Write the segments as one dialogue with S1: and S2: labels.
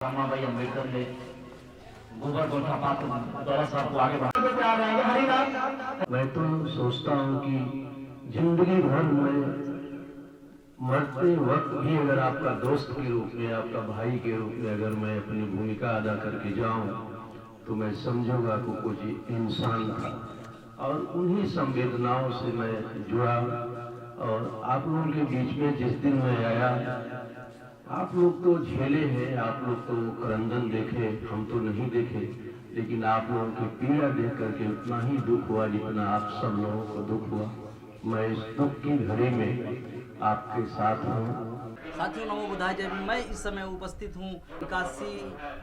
S1: भाई अम्बेडकर ने गोबर गोठा पात्र द्वारा साहब को आगे बढ़ा।
S2: मैं तो सोचता हूँ कि जिंदगी भर में मरते वक्त भी अगर आपका दोस्त के रूप में, आपका भाई के रूप में अगर मैं अपनी भूमिका अदा करके जाऊं तो मैं समझूंगा कि कुछ इंसान था और उन्हीं संवेदनाओं से मैं जुड़ा। और आप लोगों के बीच में जिस दिन मैं आया, आप लोग तो झेले हैं, आप लोग तो क्रंदन देखे, हम तो नहीं देखे, लेकिन आप लोगों की पीड़ा देख करके उतना ही दुख हुआ जितना आप सब लोगों को दुख हुआ। मैं इस दुख की घड़ी में आपके साथ हूँ।
S3: साथियों नमो बुधाय जय भीम। मैं इस समय उपस्थित हूँ निकासी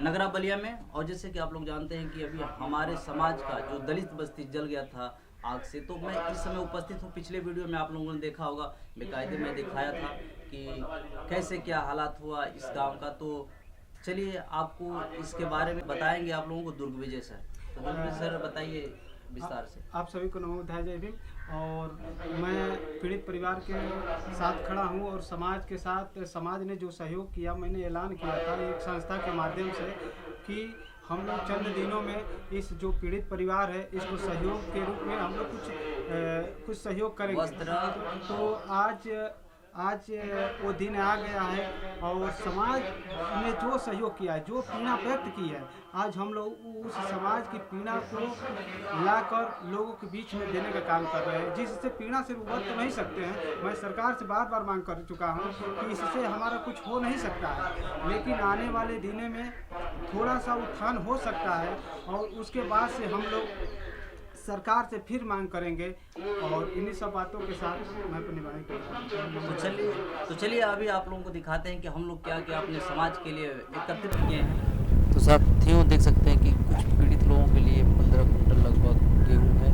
S3: नगरा बलिया में, और जैसे कि आप लोग जानते हैं कि अभी हमारे समाज का जो दलित बस्ती जल गया था आग से, तो मैं इस समय उपस्थित हूँ। पिछले वीडियो में आप लोगों ने देखा होगा, बेकायदे में दिखाया था कि कैसे क्या हालात हुआ इस गांव का। तो चलिए आपको इसके बारे में बताएंगे आप लोगों को दुर्ग विजय सर। तो दुर्ग विजय सर बताइए विस्तार से।
S4: आप सभी को नमो बुधाय जय भीम। और मैं पीड़ित परिवार के साथ खड़ा हूं और समाज के साथ, समाज ने जो सहयोग किया, मैंने ऐलान किया था एक संस्था के माध्यम से कि हम लोग चंद दिनों में इस जो पीड़ित परिवार है इसको सहयोग के रूप में हम लोग कुछ सहयोग करेंगे। तो आज वो दिन आ गया है और समाज ने जो सहयोग किया है, जो पीड़ा व्यक्त की है, आज हम लोग उस समाज की पीड़ा को लाकर लोगों के बीच में देने का काम कर रहे हैं, जिससे पीड़ा से उबर तो नहीं सकते हैं। मैं सरकार से बार बार मांग कर चुका हूं कि इससे हमारा कुछ हो नहीं सकता है, लेकिन आने वाले दिनों में थोड़ा सा उत्थान हो सकता है और उसके बाद से हम लोग सरकार से फिर मांग करेंगे। और इन्हीं सब बातों के साथ मैं अपनी बात
S3: तो चलिए अभी आप लोगों को दिखाते हैं कि हम लोग क्या क्या अपने समाज के लिए एकत्रित किए हैं। तो साथियों देख सकते हैं कि कुछ पीड़ित लोगों के लिए 15 कुंटल लगभग गेहूँ है,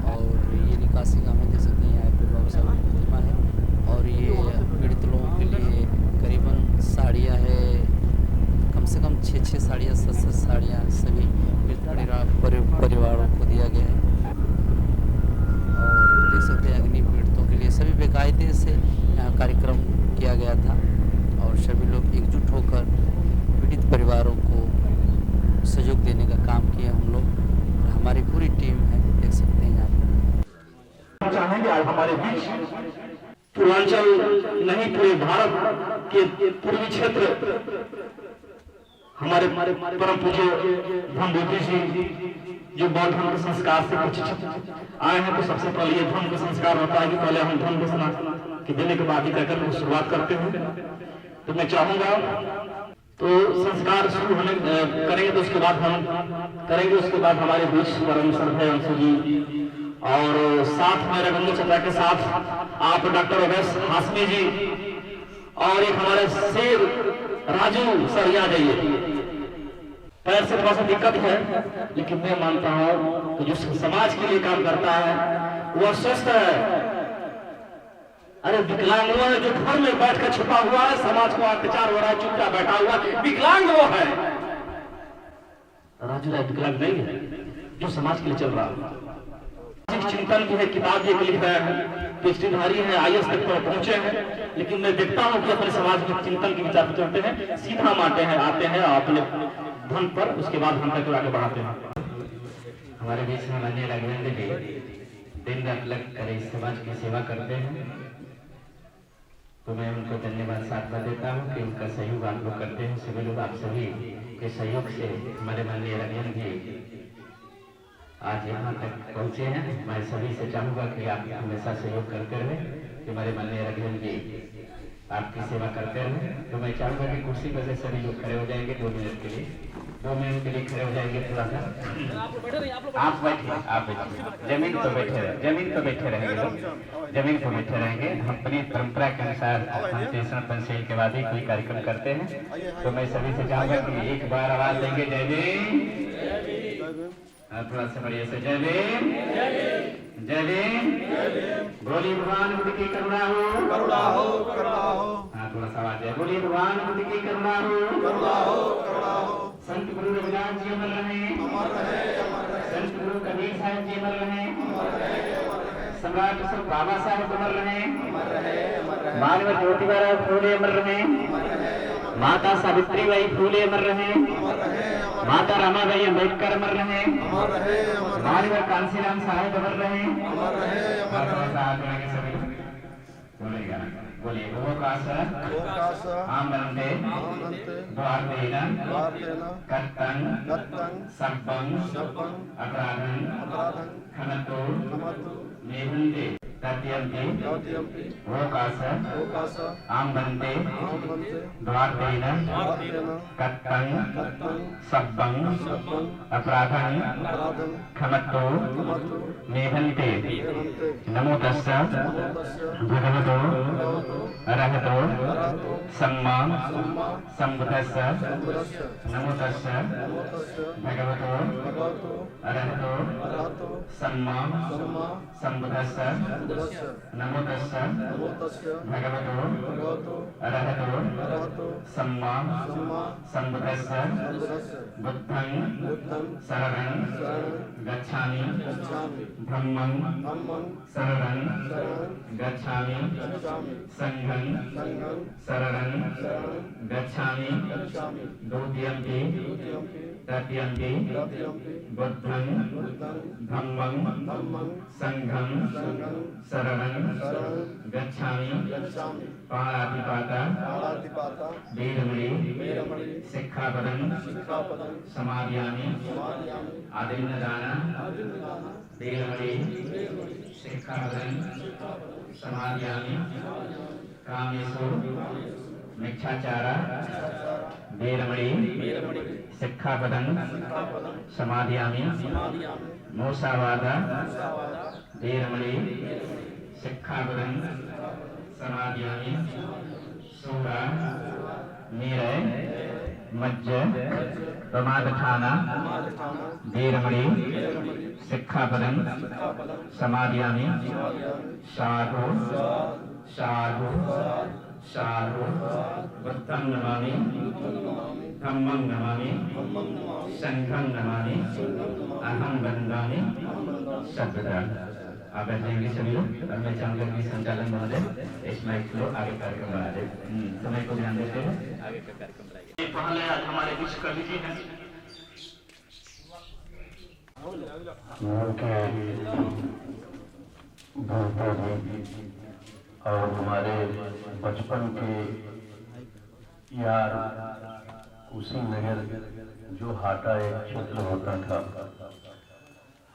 S3: और ये निकासी गाँव में देख सकते हैं यहाँ पे बाबा साहब की प्रतिमा है, और ये पीड़ित लोगों के लिए करीबन साड़ियाँ है, कम से कम 6 साड़ियाँ 7 साड़ियाँ सभी परिवारों को दिया गया है। और देख सकते हैं अग्नि पीड़ितों के लिए सभी बेकायदे से यहाँ कार्यक्रम किया गया था, और सभी लोग एकजुट होकर पीड़ित परिवारों को सहयोग देने का काम किया हम लोग, और हमारी पूरी टीम है, देख सकते हैं यहाँ पर।
S1: चाहेंगे आज हमारे बीच पूर्वांचल नहीं, पूरे भारत के पूर्वी क्षेत्र हमारे परम पूज्य धर्म विभूति जी जो बौद्ध धर्म के संस्कार से प्रशिक्षित आए हैं, तो सबसे पहले ये धर्म का संस्कार होता है कि पहले हम धर्म को कि देने के बाद ही कहकर शुरुआत करते हैं। तो मैं चाहूंगा तो संस्कार शुरू होने करेंगे, तो उसके बाद हम करेंगे, उसके बाद हमारे बीच परम श्रद्धेय अंशु जी और साथ में रविंद्र चचा के साथ आप डॉक्टर अवैस हाशमी जी और एक हमारे शेर राजू सर आ जाइए। पैर से थोड़ा सा दिक्कत है, लेकिन मैं मानता हूँ कि जो समाज के लिए काम करता है वह स्वस्थ है। अरे विकलांग वो है जो घर में बैठ कर छुपा हुआ है, समाज को अत्याचार हो रहा है, चुपचाप बैठा हुआ है, विकलांग वो है। राजू राय विकलांग नहीं है, जो समाज के लिए चल रहा है। चिंतन की है किताब ये लिख रहे हैं, पीएचडीधारी है, IAS तक पर पहुंचे हैं, लेकिन मैं देखता हूँ कि अपने समाज में चिंतन के विचार पर चलते हैं, सीधा मारते हैं, आते हैं अपने धन पर, उसके बाद हम तक आगे बढ़ाते हैं।
S5: हमारे बीच में माननीय राघवेंद्र जी दिन रात लग कर इस समाज की सेवा करते हैं, तो मैं उनको धन्यवाद साथ देता हूँ कि उनका सहयोग आप लोग करते हैं। सभी लोग आप सभी के सहयोग से हमारे माननीय राघवेंद्र जी आज यहाँ तक पहुँचे हैं। मैं सभी से चाहूँगा कि आप हमेशा सहयोग करते रहे, कि हमारे माननीय राघवेंद्र जी आपकी सेवा करते रहे। तो मैं चाहूँगा कि कुर्सी पर से सभी लोग खड़े हो जाएंगे 2 मिनट के लिए, 2 मिनट के लिए खड़े हो जाएंगे। थोड़ा सा आप बैठिए, जमीन पर बैठे रहे, जमीन पर बैठे रहेंगे लोग, जमीन पर बैठे रहेंगे। हम अपनी परंपरा के अनुसार पंचायत के बाद ही कोई कार्यक्रम करते हैं। तो मैं सभी से चाहूँगा कि एक बार आवाज देंगे जय भीम, थोड़ा सा बढ़िया से जय भीम, जय भीम, बोलिए भगवान बुद्ध की करुणा हो, करुणा हो, करुणा हो। हाँ थोड़ा सा आवाज है, बोलिए भगवान बुद्ध की करुणा हो, करुणा हो, करुणा हो। संत गुरु रविदास जी अमर रहे, अमर रहे, अमर रहे। संत गुरु कबीर साहब जी अमर रहे, अमर रहे, अमर रहे। सम्राट बाबा साहब अमर रहे, अमर रहे, अमर रहे। मानव ज्योतिबा फूले अमर रहे, अमर रहे। माता सावित्रीबाई फूले अमर रहे, माता रमाबाई अम्बेडकर अमर रहे, मानव कांसीराम साहब अमर रहे। बोलिए वो कास आम बनते द्वार देना कत्तन संपंग अपराधन खनतो मेहुंदे तत्यंते वो कास आम बनते द्वार देना कत्तन संपंग अपराधन खनतो मेहुंदे। नमो तस्सा भगवतो अरहतो सम्मा संबुद्धस्सा। नमो तस्सा भगवतो अरहतो सम्मा संबुद्धस्सा। नमो तस्सा भगवतो अरहतो सम्मा संबुद्धस्सा। बुद्धं शरणं गच्छामि, धम्मं शरणं गच्छामि, संघं शरणं गच्छामि, द्वितीयंपि तृतीयंपि बुद्धं धम्मं संघं शरणं गच्छामि। पाणातिपाता वीरमणि सिक्खापदं समादयामि। आदिन्नदान वीरमणि सिक्खापदं समादयामि। कामेषु मिच्छाचारा वीरमणि सिक्खापदं समादयामि। मोसावादा वीरमणि सिक्खापदं समादयामि। सूरा नीरय मज्ज प्रमादठाना वीरमणि सिक्खापदं समादयामि। साधु साधु साधु बुद्धं नमामि, धम्मं नमामि, संघं नमामि, अहं वन्दामि सर्वदा। आप बैठ जाएंगे सभी लोग और मैं चाहूंगा कि संचालन महोदय इस माइक को आगे कार्यक्रम बढ़ा दे। समय को ध्यान देते हुए आगे का कार्यक्रम बढ़ाइए।
S1: पहले आज हमारे बीच कवि जी हैं
S2: और हमारे बचपन के यार कुशीनगर जो हाटा एक क्षेत्र होता था,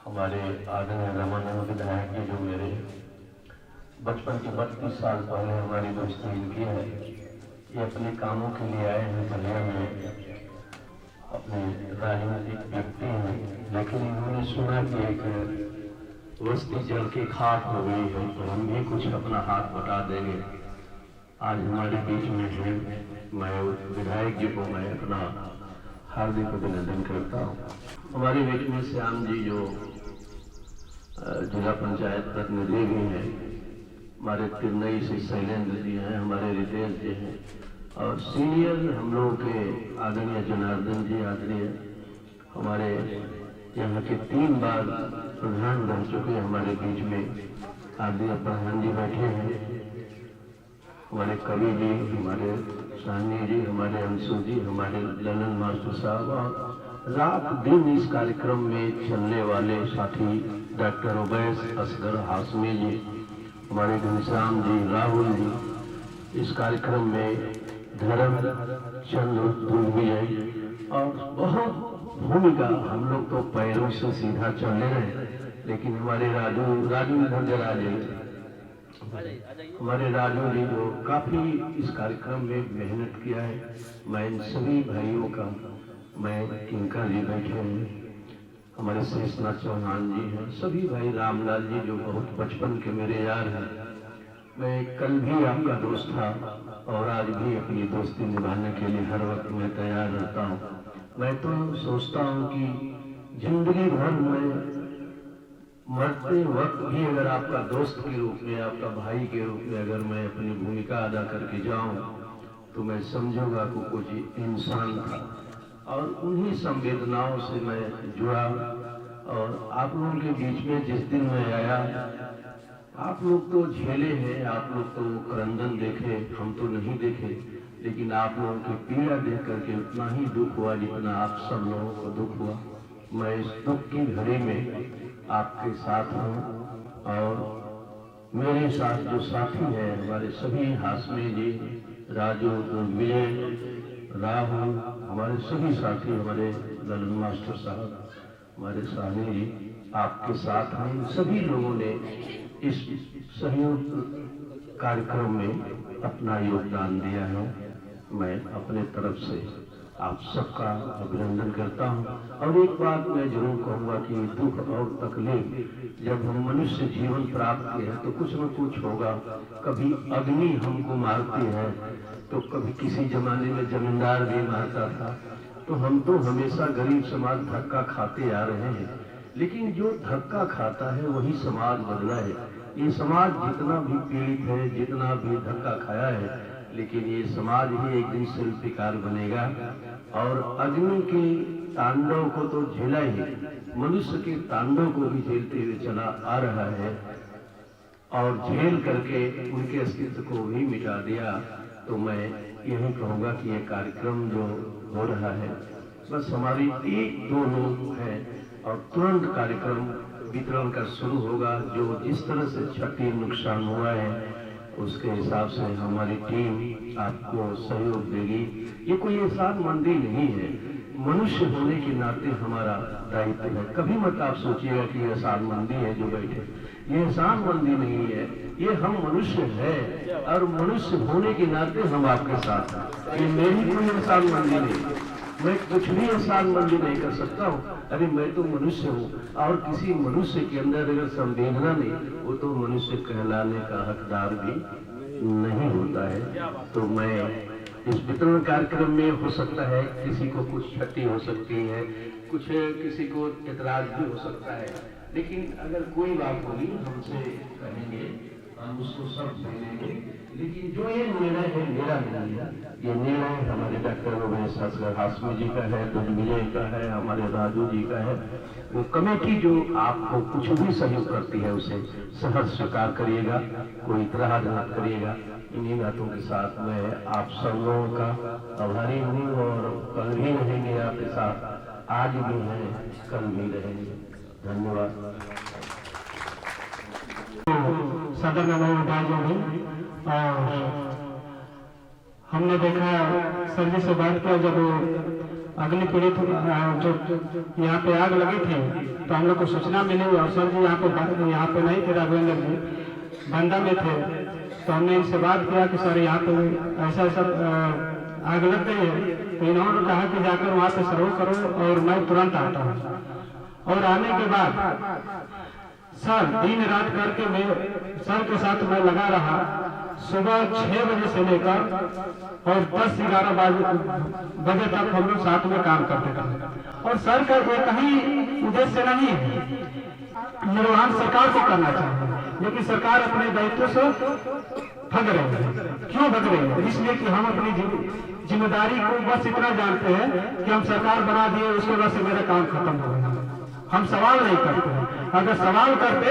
S2: हमारे आदरणीय रामानंद विधायक जी जो मेरे बचपन के 32 साल पहले हमारी दोस्ती इनकी है। ये अपने कामों के लिए आए हैं बलिया में, अपने राजनीतिक व्यक्ति हैं, लेकिन इन्होंने सुना कि एक वस्ती जल की खाट हो गई है तो हम भी कुछ अपना हाथ बटा देंगे। आज हमारे बीच में है, मैं विधायक जी को मैं अपना हार्दिक अभिनंदन करता हूँ। हमारे बीच में श्याम जी जो जिला पंचायत प्रतिनिधि भी हैं, हमारे तिरनई से शैलेंद्र जी हैं, हमारे रितेश जी हैं और सीनियर हम लोगों के आदरणीय जनार्दन जी आदरणीय हमारे यहाँ के 3 बार प्रधान रह चुके हमारे बीच में आदरणीय प्रधान जी बैठे हैं, हमारे कवि जी, हमारे साहनी जी, हमारे अंशु जी, हमारे ललन मास्टर साहब और रात दिन इस कार्यक्रम में चलने वाले साथी डॉक्टर उबैस असगर हाशमी जी, हमारे घनश्याम जी, राहुल जी, इस कार्यक्रम में धर्म चंद्र दुर्विजय और बहुत भूमिका। हम लोग तो पैरों से सीधा चल रहे, लेकिन हमारे राजू इधर जरा हमारे राजू जी जो काफी इस कार्यक्रम में मेहनत किया है। मैं इन सभी भाइयों का, मैं किंकर जी बैठे हैं, हमारे शेषनाथ चौहान जी हैं, सभी भाई रामलाल जी जो बहुत बचपन के मेरे यार हैं। मैं कल भी आपका दोस्त था और आज भी अपनी दोस्ती निभाने के लिए हर वक्त मैं तैयार रहता हूँ। मैं तो सोचता हूँ कि जिंदगी भर में मरते वक्त भी अगर आपका दोस्त के रूप में, आपका भाई के रूप में अगर मैं अपनी भूमिका अदा करके जाऊं तो मैं समझूंगा कि कुछ इंसान था और उन्हीं संवेदनाओं से मैं जुड़ा। और आप लोगों के बीच में जिस दिन मैं आया, आप लोग तो झेले हैं, आप लोग तो करंदन देखे, हम तो नहीं देखे, लेकिन आप लोगों की पीड़ा देख करके उतना ही दुख हुआ जितना आप सब लोगों को दुख हुआ। मैं इस दुख की घड़ी में आपके साथ हूँ और मेरे साथ जो साथी है हमारे सभी, हाशमी जी, राजू, विजय, राहुल, हमारे सभी साथी, हमारे ललन मास्टर साहब, हमारे साहनी जी, आपके साथ हम सभी लोगों ने इस सहयोग कार्यक्रम में अपना योगदान दिया है। मैं अपने तरफ से आप सबका अभिनंदन करता हूं। और एक बात मैं जरूर कहूंगा कि दुख और तकलीफ जब हम मनुष्य जीवन प्राप्त किए हैं तो कुछ न कुछ होगा। कभी अग्नि हमको मारती है, तो कभी किसी जमाने में जमींदार भी मारता था। तो हम तो हमेशा गरीब समाज धक्का खाते आ रहे हैं, लेकिन जो धक्का खाता है वही समाज बदला है। ये समाज जितना भी पीड़ित है, जितना भी धक्का खाया है, लेकिन ये समाज ही एक दिन शिल्पकार बनेगा। और अग्नि के तांडव को तो झेला ही, मनुष्य के तांडव को भी झेलते हुए चला आ रहा है और झेल करके उनके अस्तित्व को भी मिटा दिया। तो मैं यही कहूँगा कि ये कार्यक्रम जो हो रहा है, बस हमारी एक दो लोग हैं और तुरंत कार्यक्रम वितरण का शुरू होगा। जो जिस तरह से क्षति नुकसान हुआ है उसके हिसाब से हमारी टीम आपको सहयोग देगी। ये कोई एहसान मंदी नहीं है, मनुष्य होने के नाते हमारा दायित्व है। कभी मत आप सोचिएगा कि एहसान मंदी है जो बैठे, ये एहसान मंदी नहीं है, ये हम मनुष्य है और मनुष्य होने के नाते हम आपके साथ हैं। ये मेरी कोई एहसान मंदी नहीं, मैं कुछ भी एहसान मंदी नहीं कर सकता हूँ। अरे मैं तो मनुष्य हूँ और किसी मनुष्य के अंदर अगर संवेदना नहीं, वो तो मनुष्य कहलाने का हकदार भी नहीं होता है। तो मैं इस वितरण कार्यक्रम में हो सकता है किसी को कुछ क्षति हो सकती है, कुछ किसी को एतराज भी हो सकता है, लेकिन अगर कोई बात होगी हमसे कहेंगे, हम उसको सब सुनेंगे। लेकिन जो ये निर्णय है मेरा नहीं है, ये निर्णय हमारे डॉक्टर हाशमी जी का है, विजय का है, हमारे राजू जी का है। वो कमेटी जो आपको कुछ भी सहयोग करती है उसे सहर्ष स्वीकार करिएगा, कोई इतराज मत करिएगा। इन्हीं बातों के साथ मैं आप सब लोगों का आभारी हूँ और कल भी रहेंगे आपके साथ, आज भी हैं, कल भी रहेंगे। धन्यवाद।
S4: सदर में और हमने देखा सर जी से बात किया, जब अग्नि पीड़ित जो यहाँ पे आग लगी थी तो हम लोग को सूचना मिली और सर जी यहाँ पे नहीं थे, राघवेंद्र जी बंदा में थे। तो हमने इनसे बात किया कि सर यहाँ पे ऐसा ऐसा आग लग गई है। तो इन्होंने कहा कि जाकर वहाँ पे सर्वे करो और मैं तुरंत आता हूँ। और आने के बाद सर दिन रात करके मैं सर के साथ मैं लगा रहा, सुबह 6 बजे से लेकर और 10-11 बजे तक हम लोग साथ में काम करते थे। और सर का एक ही उद्देश्य नहीं है, निर्वहन सरकार को करना चाहिए, लेकिन सरकार अपने दायित्व से भग रही है। क्यों भग रही है? इसलिए कि हम अपनी जिम्मेदारी को बस इतना जानते हैं कि हम सरकार बना दिए, उसके बाद से मेरा काम खत्म हो गया। हम सवाल नहीं करते, अगर सवाल करते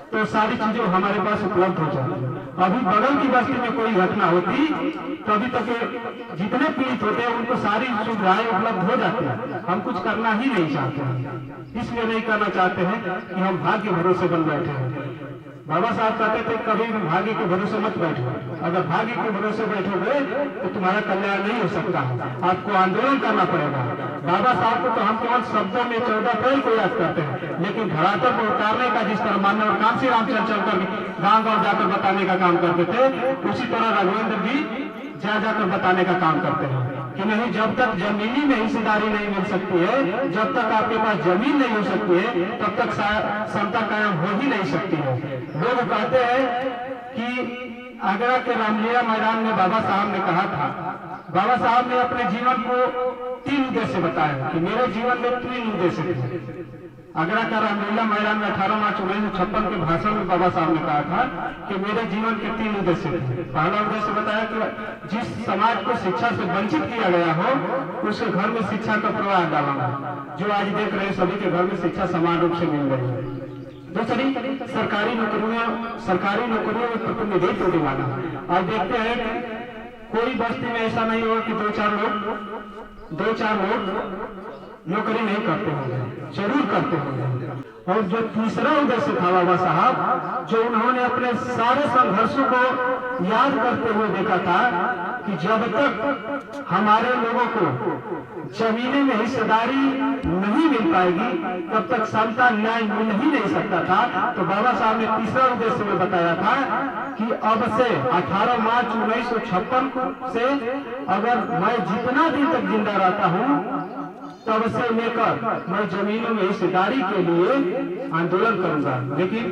S4: तो सारी चीजें हमारे पास उपलब्ध हो जाती। अभी बगल की बस्ती में कोई घटना होती तो अभी तक जितने पीड़ित होते हैं उनको सारी सुविधाएं उपलब्ध हो जाती है। हम कुछ करना ही नहीं चाहते हैं, इसलिए नहीं करना चाहते हैं कि हम भाग्य भरोसे बन बैठे हैं। बाबा साहब कहते थे कभी भी भाग्य के भरोसे मत बैठो, अगर भाग्य के भरोसे बैठोगे तो तुम्हारा कल्याण नहीं हो सकता, आपको आंदोलन करना पड़ेगा। बाबा साहब को तो हम केवल शब्दों में 14 अप्रैल को याद करते हैं, लेकिन धरातल को उतारने का जिस तरह मान्य और कांसी रामचंद्र चलकर गांव गांव जाकर बताने का काम करते थे, उसी तरह राघवेंद्र जी जाकर बताने का काम करते हैं कि नहीं, जब तक जमीनी में हिस्सेदारी नहीं मिल सकती है, जब तक आपके पास जमीन नहीं हो सकती है, तब तक समता कायम हो ही नहीं सकती है। लोग कहते हैं कि आगरा के रामलीला मैदान में बाबा साहब ने कहा था, बाबा साहब ने अपने जीवन को 3 उद्देश्य बताया कि मेरे जीवन में 3 उद्देश्य थे। आगरा का रामलीला मैदान में 18 मार्च 1956 के भाषण में बाबा साहब ने कहा था कि मेरे जीवन के 3 उद्देश्य थे। पहला उद्देश्य बताया कि जिस समाज को शिक्षा से वंचित किया गया हो उसके घर में शिक्षा का प्रवाह डालना, जो आज देख रहे हैं सभी के घर में शिक्षा समान रूप से मिल रही है। दूसरी, सरकारी नौकरियों में प्रतिनिधित्व दिलाना। आज देखते हैं कोई बस्ती में ऐसा नहीं होगा कि दो चार लोग नौकरी नहीं करते होंगे, जरूर करते होंगे। और जो तीसरा उद्देश्य था बाबा साहब, जो उन्होंने अपने सारे संघर्षों को याद करते हुए देखा था कि जब तक हमारे लोगों को जमीने में हिस्सेदारी नहीं मिल पाएगी तब तक समता न्याय मिल ही नहीं सकता था। तो बाबा साहब ने तीसरा उद्देश्य में बताया था कि अब से 18 मार्च 1956 से अगर मैं जितना दिन तक जिंदा रहता हूँ तब से लेकर मैं जमीनों में हिस्सेदारी के लिए आंदोलन करूंगा। लेकिन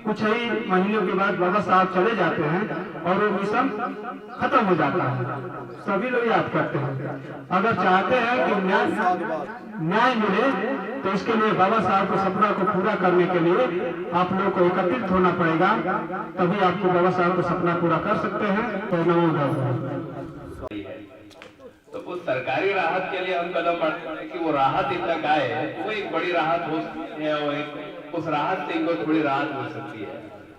S4: कुछ ही महीनों के बाद बाबा साहब चले जाते हैं और वो मिशन खत्म हो जाता है। सभी लोग याद करते हैं। अगर चाहते हैं कि न्याय मिले तो इसके लिए बाबा साहब के सपना को पूरा करने के लिए आप लोगों को एकत्रित होना पड़ेगा, तभी आपको बाबा साहब का सपना पूरा कर सकते हैं। तो नमो।
S6: तो उस सरकारी राहत के लिए हम कदम बढ़ते हैं कि वो राहत इन तक आए, वो एक बड़ी राहत हो सकती है और उस राहत से इनको थोड़ी राहत मिल सकती है।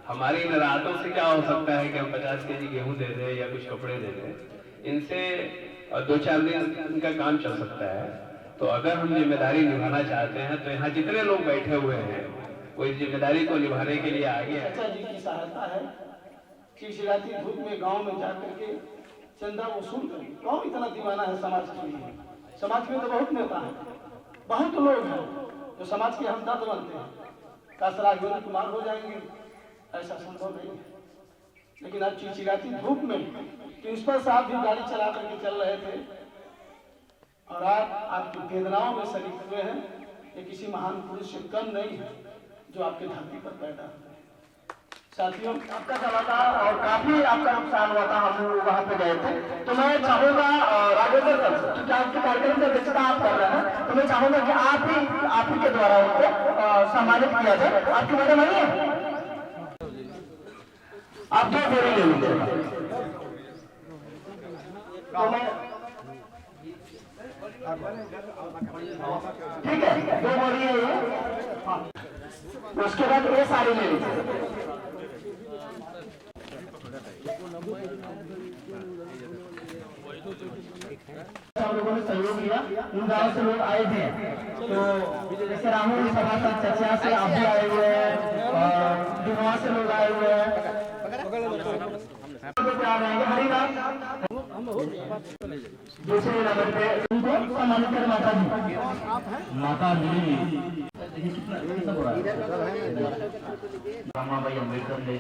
S6: हमारी इन राहतों से क्या हो सकता है कि हम 50 केजी गेहूं दे दें या कुछ कपड़े दे दें, इनसे 2-4 दिन इनका काम चल सकता है। तो अगर हम जिम्मेदारी निभाना चाहते हैं तो यहाँ जितने लोग बैठे हुए हैं वो इस जिम्मेदारी को निभाने के लिए आगे है।
S7: चाचा जी की सहायता है, चिलचिलाती धूप में गांव में जाकर के चंदा वसूल करें। कौन इतना दीवाना है समाज के लिए? समाज में तो बहुत नेता हैं, बहुत लोग हैं जो समाज के हमदर्द बनते हैं। काश राघवेंद्र कुमार हो जाएंगे, ऐसा संभव नहीं है। लेकिन आज चिलचिलाती धूप में प्रिंसिपल साहब भी गाड़ी चला करके चल रहे थे और आज आपकी वेदनाओं में शरीक हुए हैं। ये किसी महान पुरुष से कम नहीं है जो आपके धरती पर पैदा हुए। साथियों, आपका चला था और काफी आपका नुकसान हुआ था, हम लोग वहाँ पे गए थे। तो मैं चाहूंगा राघवेंद्र सर, क्योंकि आपके कार्यक्रम की अध्यक्षता आप कर रहे हैं, तो मैं चाहूंगा कि आप ही के द्वारा उनको सम्मानित किया जाए। आपकी मैडम आई है, आप 2 बोरी ले लीजिए। तो मैं ठीक है, 2 बोरी है ये। हाँ, उसके बाद ये सारी ले लीजिए। सब लोगों ने सहयोग किया, उन गाँव से लोग आए थे। तो जैसे राहुल सभासद चचा से आप भी आए हुए हैं और दिनवा से लोग आए हुए हैं। हरिराम दूसरे नंबर पे उनको सम्मानित कर माता जी
S1: भाई अम्बेडकर ने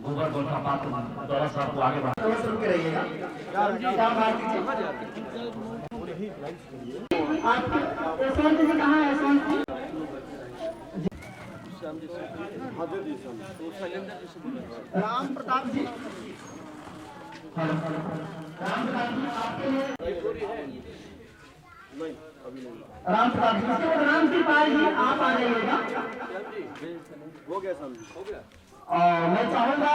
S1: गोबर गोल्फा पात्र द्वारा साहब को आगे बढ़ा
S7: शुरू के रहिएगा। यशवंत जी कहाँ है? यशवंत राम प्रताप जी, आपके लिए राम प्रताप जी, इसके बाद राम कृपाल जी आप आ जाइएगा। हो गया। और मैं चाहूंगा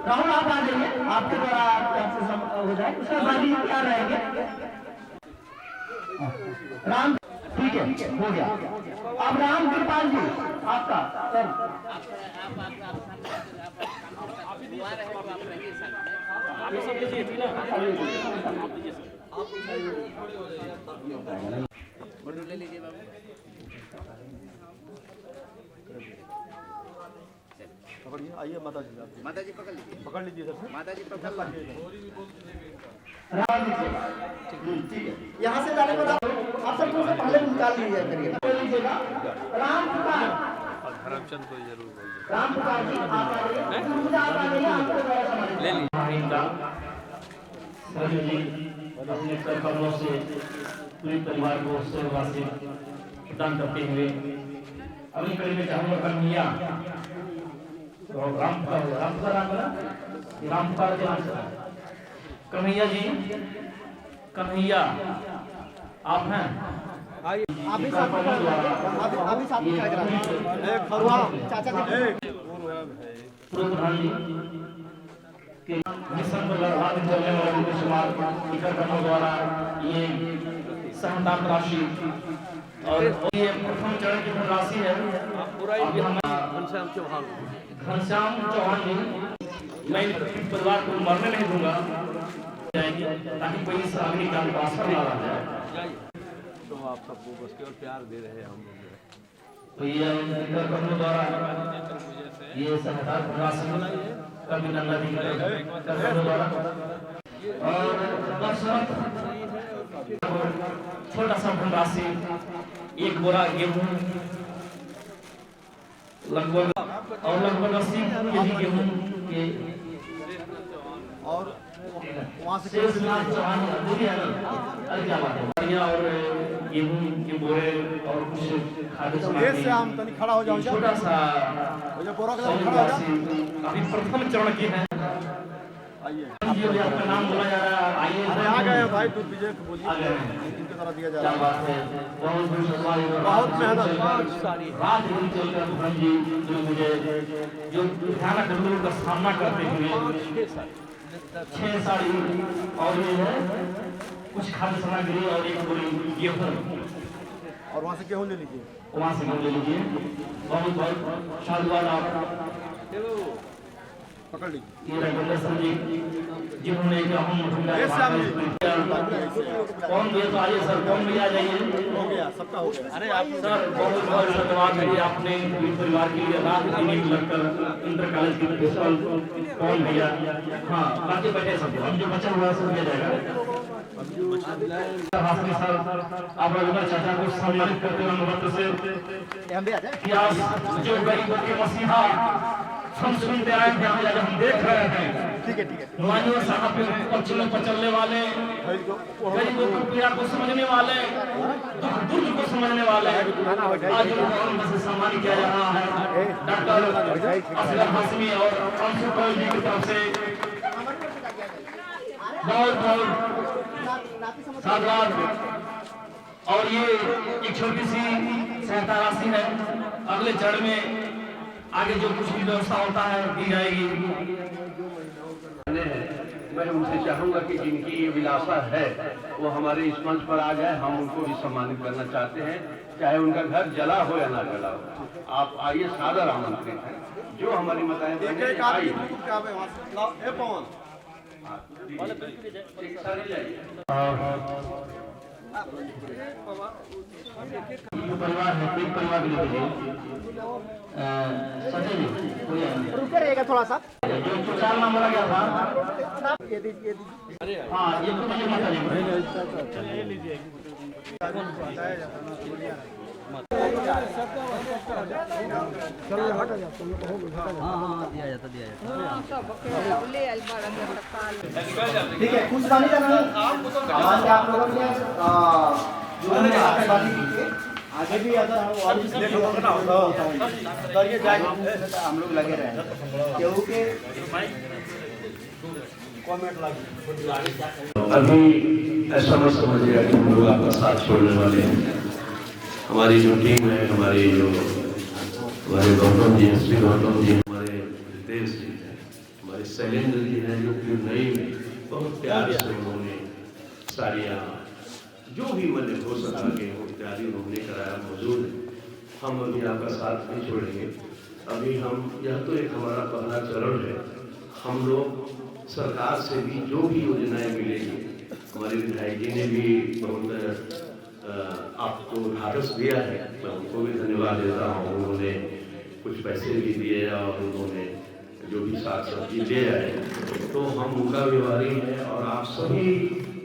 S7: राहुल आप आ जाइए, आपके द्वारा आपसे हो जाए। उसके बाद ही क्या रहेंगे? राम, ठीक है, हो गया। अब राम कृपाल जी आपका सर,
S3: ले लीजिए बाबू।
S7: पकड़िए, आइए माता जी पकड़ लीजिए सर, माता जी पकड़ लीजिए। ठीक है, यहाँ से जाने के बाद आप सब से पहले निकाल लीजिएगा। राम प्रकाश, धर्मचंद को जरूर राम प्रकाश जी आप ले लीजिए।
S1: अपने कर्मों से पूरे परिवार को सेवा से प्रदान करते हुए अगली कड़ी में चाहूंगा कन्हैया कन्हैया जी, कन्हैया आप हैं?
S7: आप भी साथ में चाचा जी
S1: पूर्व प्रधान जी के मिशन पर लड़ाने चलने वाले समाज इकट्ठा करने द्वारा ये सहमदान राशि और ये प्रथम चरण की राशि है। घनश्याम चौहान जी, मैं परिवार को मरने नहीं दूंगा। ताकि कोई इस अग्नि का ट्रांसफर ना आ जाए।
S2: तो आप सबको बस केवल प्यार दे रहे हैं हम लोग।
S1: तो ये कर्मों द्वारा ये संस्था राशि कभी नंदा दी कर्मों द्वारा और छोटा सा धनराशि 1 बोरा गेहूं लगभग 80 केजी गेहूं के और वहाँ से क्या बात है और गेहूं के बोरे और कुछ खाद्य सामग्री
S7: खड़ा हो जाओ
S1: छोटा सा अभी प्रथम चरण की है। आइए आपका नाम बोला जा रहा है, आइए
S7: आ गए भाई, दूध विजय बोलिए इनके द्वारा दिया जा रहा है।
S1: क्या बात है,
S7: बहुत मेहनत
S1: रात दिन चलकर भगवान जी जो मुझे जो भयानक गंभीरों का सामना करते हुए 6 साड़ी और ये है कुछ खाद्य सामग्री और 1 बोरी गेहूं
S7: और वहाँ से गेहूँ ले लीजिए,
S1: वहाँ से गेहूं ले लीजिए। बहुत बहुत साधुवाद आप
S7: पकड़ लीजिए।
S1: ये रविंद्र सिंह जी जिन्होंने एक अहम भूमिका कौन भी तो आइए सर, कौन भी आ जाइए,
S7: हो गया सबका हो गया।
S1: अरे आप सर बहुत बहुत धन्यवाद है कि आपने परिवार के लिए रात दिन लगकर इंटर कॉलेज के प्रिंसिपल कौन भैया, हाँ बाकी बैठे सब हम जो बचा हुआ है सब दिया जाएगा। सर आप रविंद्र चाचा को सम्मानित करते हुए अनुरोध से कि आप जो गरीबों के मसीहा हम सुनते आए थे, हम देख रहे हैं,
S7: ठीक है
S1: नुआइयों साहब पक्षियों पर चलने वाले, गरीबों की पीड़ा को समझने वाले, दुख दुर्द को समझने वाले, आज उनको सम्मान किया जा रहा है। डॉक्टर असलम हाशमी और अंशु कौल जी की तरफ से बहुत बहुत साधुवाद। और ये एक छोटी सी सहायता राशि है, अगले चरण में आगे जो कुछ भी व्यवस्था होता है दी जाएगी।
S2: मैं उनसे चाहूंगा कि जिनकी ये विलासा है वो हमारे इस मंच पर आ जाए, हम उनको भी सम्मानित करना चाहते हैं, चाहे उनका घर जला हो या ना जला हो। आप आइए, सादर आमंत्रित हैं। जो हमारी माताएं बहनें आइए,
S1: परिवार है, एक परिवार के लिए संजय जी
S7: रुके रहेगा थोड़ा सा,
S1: जो 4 नाम बोला गया था,
S7: ये दीजिए
S1: हाँ ये तो मुझे माता जी
S3: दिया जाता
S7: ठीक है। कुछ बानी करना आवाज आप लोगों ने जो है आतिशबाजी कीजिए, आगे भी अगर करिए जाएगा, हम लोग लगे रहे क्योंकि कमेंट लगे।
S2: अभी ऐसा मत समझिएगा कि हम लोग आपका साथ छोड़ने वाले हैं। हमारी जो टीम है, हमारे गौतम जी, श्री गौतम जी, हमारे रितेश जी हैं, हमारे शैलेंद्र जी हैं, जो कि नई में बहुत प्यार से उन्होंने साड़ियाँ जो भी मैंने हो सका के इत्यादि उन्होंने कराया मौजूद है। हम अभी आपका साथ नहीं छोड़ेंगे। अभी हम, यह तो एक हमारा पहला चरण है, हम लोग सरकार से भी जो भी योजनाएं मिलेगी, हमारे विधायक जी ने भी बहुत आपको ढाढ़स दिया है, मैं उनको भी धन्यवाद देता हूँ। उन्होंने कुछ पैसे भी दिए और उन्होंने जो भी साग सब्जी दे आए, तो हम उनका व्यवहारी हैं। और आप सभी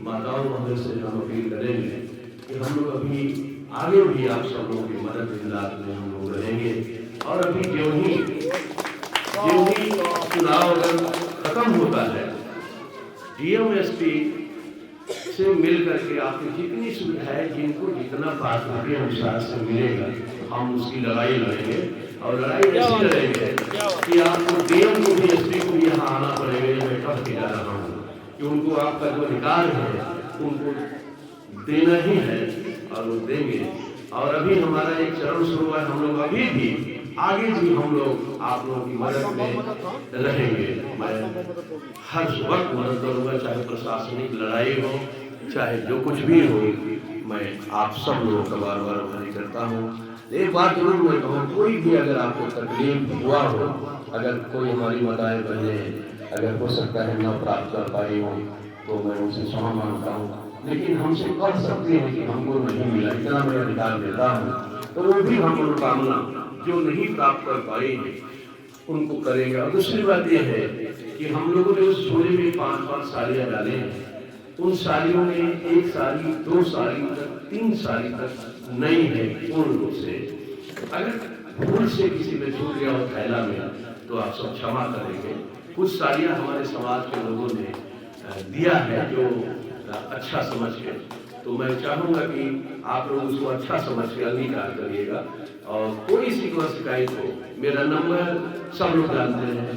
S2: माताओं महोदय से हम अपील करेंगे कि हम लोग अभी आगे भी आप सब लोगों की मदद इमदाद में हम लोग रहेंगे। और अभी जो ही चुनाव अगर खत्म होता है, DMSP से मिल करके आपको जितनी सुविधाएं, जिनको जितना पात्र के अनुसार से मिलेगा, हम उसकी लड़ाई लड़ेंगे। और लड़ाई ऐसी लड़ेंगे कि आपको DM को भी SP को भी यहाँ आना पड़ेगा। मैं कब भी जा रहा हूँ कि उनको आपका जो अधिकार है उनको देना ही है और वो देंगे। और अभी हमारा एक चरण शुरू है, हम लोग अभी भी आगे भी हम लोग आप लोगों की मदद में रहेंगे। मैं हर वक्त मदद करूँगा, चाहे प्रशासनिक लड़ाई हो, चाहे जो कुछ भी हो, मैं आप सब लोगों का बार बार आभारी करता हूँ। एक बात जरूर मैं कहूँ, कोई भी अगर आपको तकलीफ हुआ हो, अगर कोई हमारी माताएं बहनें अगर हो सकता है न प्राप्त कर पाई हो, तो मैं उनसे क्षमा मांगता हूँ। लेकिन हमसे कह सकते हैं कि हमको नहीं मिला, इतना मैं अधिकार देता हूँ, तो वो भी हम मनोकामना जो नहीं प्राप्त कर पाए उनको करेगा। और दूसरी बात यह है कि हम लोगों ने उस झोले में 5-5 साड़ियाँ डाले हैं, उन साड़ियों में 1 साड़ी 2 साड़ी तक 3 साड़ी तक नहीं है पूर्ण रूप से। अगर भूल से किसी में छूट गया हो थैला में तो आप सब क्षमा करेंगे। कुछ साड़ियाँ हमारे समाज के लोगों ने दिया है जो अच्छा समझ के, तो मैं चाहूँगा कि आप लोग उसको अच्छा समझ के अंगीकार करिएगा। और कोई सी को शिकायत हो, मेरा नंबर सब लोग जानते हैं,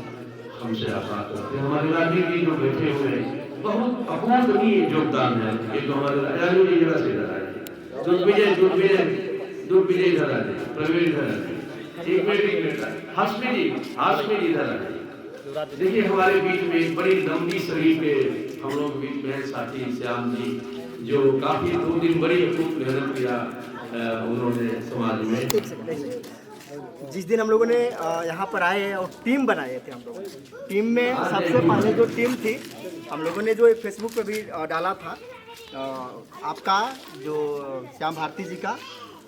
S2: हमसे आप बात करते हैं। हमारे राजनीति जो बैठे हुए हैं बहुत अपूर्णीय योगदान है। एक तो हमारे राजू जी जगह से इधर आए, दुर्विजय इधर आ जाए, प्रवीण इधर आ जाए, एक मिनट हाशमी जी इधर आ जाए। देखिए हमारे बीच में एक बड़ी लंबी शरीर के हम लोग बीच में साथी श्याम जी, जो काफी 2 दिन बड़ी मेहनत किया उन्होंने समाज में।
S8: जिस दिन हम लोगों ने यहाँ पर आए और टीम बनाए थे, हम लोग टीम में सबसे पहले जो टीम थी, हम लोगों ने जो एक फेसबुक पे भी डाला था, आपका जो श्याम भारती जी का,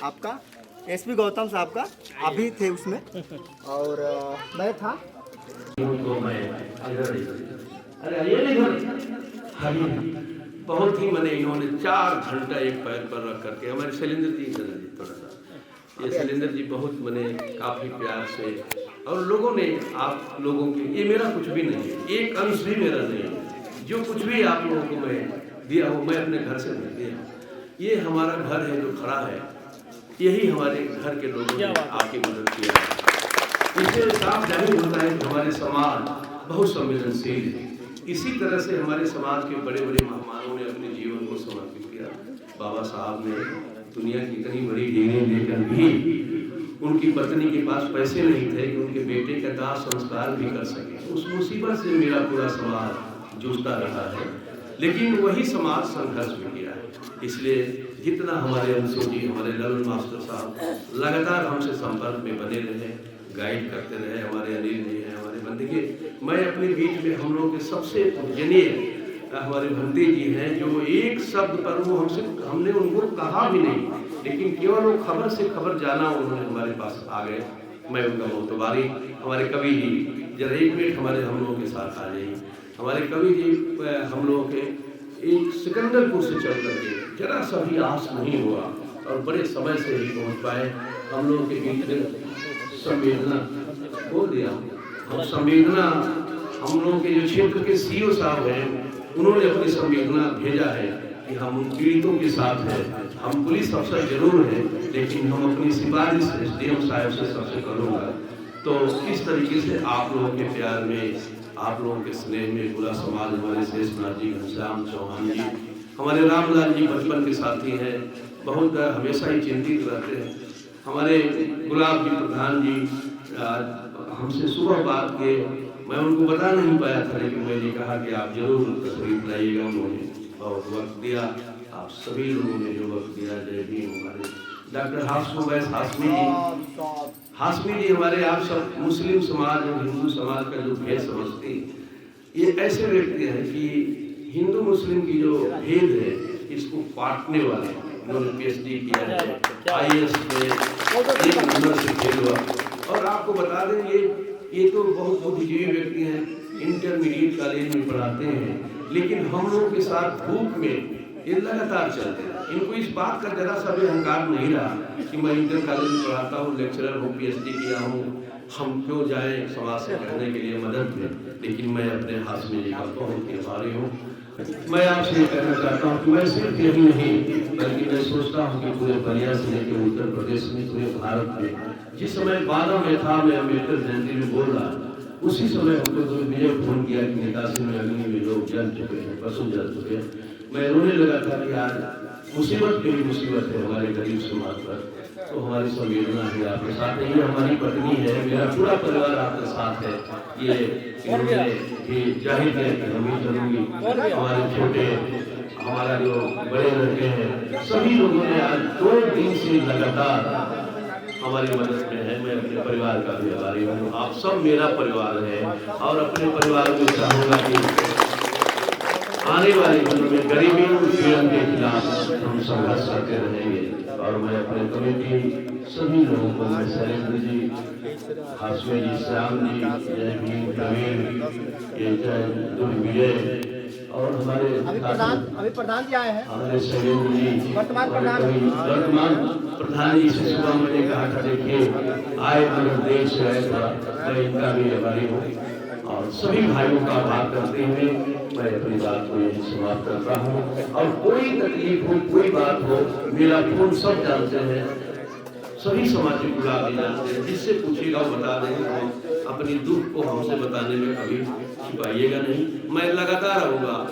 S8: आपका एसपी गौतम साहब का, आप भी थे उसमें और मैं था।
S2: बहुत ही मैंने इन्होंने 4 घंटा एक पैर पर रख करके, हमारे शैलेंद्र जी थोड़ा सा, ये शैलेंद्र जी बहुत मैंने काफ़ी प्यार से, और लोगों ने आप लोगों के, ये मेरा कुछ भी नहीं है, एक अंश भी मेरा नहीं है, जो कुछ भी आप लोगों को मैं दिया हूँ मैं अपने घर से नहीं दिया। ये हमारा घर है जो खड़ा है, यही हमारे घर के लोगों ने आके मदद किया है। इससे साफ जाहिर होता है कि हमारे समाज बहुत संवेदनशील है। इसी तरह से हमारे समाज के बड़े बड़े मेहमानों ने अपने जीवन को समर्पित किया। बाबा साहब ने दुनिया की इतनी बड़ी डिग्री लेकर भी उनकी पत्नी के पास पैसे नहीं थे कि उनके बेटे का दाह संस्कार भी कर सके। उस मुसीबत से मेरा पूरा समाज जूझता रहा है, लेकिन वही समाज संघर्ष भी किया है। इसलिए जितना हमारे अंशु जी, हमारे ललन मास्टर साहब लगातार हमसे संपर्क में बने रहे, गाइड करते रहे, हमारे अनिल जी हैं, हमारे बंधुके, मैं अपने बीच में हम लोगों के सबसे पूजनीय हमारे भंते जी हैं, जो एक शब्द पर वो हमने उनको कहा भी नहीं, लेकिन केवल वो खबर से खबर जाना उन्होंने हमारे पास आ गए। मैं उनका मोहतबारी। हमारे कवि जी जरा 1 मिनट हमारे हम लोगों के साथ आ जाइए। हमारे कवि जी हम लोगों के एक सिकंदरपुर से चल करके जरा सा भी आस नहीं हुआ और बड़े समय से ही पहुँच पाए। हम लोगों के बीच में संवेदना बोल दिया, हम संवेदना, हम लोगों के जो क्षेत्र के सीओ साहब हैं उन्होंने अपनी संवेदना भेजा है कि हम उन पीड़ितों के साथ हैं। हम पुलिस अफसर जरूर हैं, लेकिन हम अपनी सिफारिश SDM साहब से सबसे करूँगा। तो इस तरीके से आप लोगों के प्यार में, आप लोगों के स्नेह में पूरा समाज, हमारे शेषनाथ जी, घनश्याम चौहान जी, हमारे रामलाल जी बचपन के साथी हैं, बहुत हमेशा ही चिंतित रहते हैं। हमारे गुलाब जी प्रधान जी हमसे सुबह बात किए, मैं उनको बता नहीं पाया था, लेकिन मैंने कहा कि आप जरूर तशरीफ लाइएगा। उन्होंने बहुत वक्त दिया, आप सभी लोगों ने जो वक्त दिया, जय भी हमारे डॉक्टर हाशमी जी हमारे, आप सब मुस्लिम समाज और हिंदू समाज का जो भेद समझते हैं, ये ऐसे व्यक्ति हैं कि हिंदू मुस्लिम की जो भेद है इसको काटने वाले। उन्होंने PhD किया है, IAS में 1 नंबर से फेल हुआ। और आपको बता दें ये तो बहुत बुद्धिजीवी व्यक्ति हैं, इंटरमीडिएट कॉलेज में पढ़ाते हैं, लेकिन हम लोगों के साथ धूप में ये लगातार चलते हैं। इनको इस बात का जरा सा भी अहंकार नहीं रहा कि मैं इंटर कॉलेज में पढ़ाता हूँ, लेक्चरर हूँ, PhD किया हूँ, हम क्यों जाएं समाज से कहने के लिए मदद में। लेकिन मैं अपने हाशमी जी का बहुत ही आभारी हूँ। मैं आपसे ये कहना चाहता हूँ कि मैं सिर्फ यही नहीं, बल्कि मैं सोचता हूँ कि पूरे बलिया से लेकर उत्तर प्रदेश में, पूरे भारत में, जिस समय 12 में था, मैं अम्बेडकर जयंती में बोल रहा, उसी समय हमको मुझे फोन किया कि नेताजी में अग्नि में लोग जल चुके हैं, पशु जल चुके हैं। मैं रोने लगा था कि आज मुसीबत पे मुसीबत है हमारे गरीब समाज पर। तो हमारी संवेदना है आपके साथ, ये हमारी पत्नी है, मेरा पूरा परिवार आपके साथ है। ये इन्होंने भी जाहिर किया कि हम ही चलूंगी। हमारे छोटे, हमारा जो बड़े लड़के हैं, सभी लोगों ने आज 2 दिन से लगातार हमारी मदद में है। मैं अपने परिवार का भी आभारी हूँ। आप सब मेरा परिवार है और अपने परिवार में चाहूँगा कि आने वाले दिनों में गरीबी पीड़न के खिलाफ हम संघर्ष करते रहेंगे। और मैं अपने कमेटी सभी लोगों को, मैं शैलेंद्र जी, हाशमी जी, श्याम जी, जय भीम, प्रवीण, ये जय दुर्विजय और हमारे
S8: अभी प्रधान जी आए हैं,
S2: हमारे शैलेंद्र जी,
S8: वर्तमान
S2: प्रधान जी से सुबह मैंने कहा था देखिए आए अगर देश है मैं इनका भी आभारी हूँ। और सभी भाइयों का आभार करते हुए मैं अपनी बात को यही समाप्त करता हूँ। और कोई तकलीफ हो, कोई बात हो, मेरा फोन सब जानते हैं, सभी सामाजिक गुलाब भी जानते हैं, जिससे पूछेगा वो बता देंगे। अपनी दुख को हमसे बताने में कभी छिपाइएगा नहीं, मैं लगातार रहूंगा।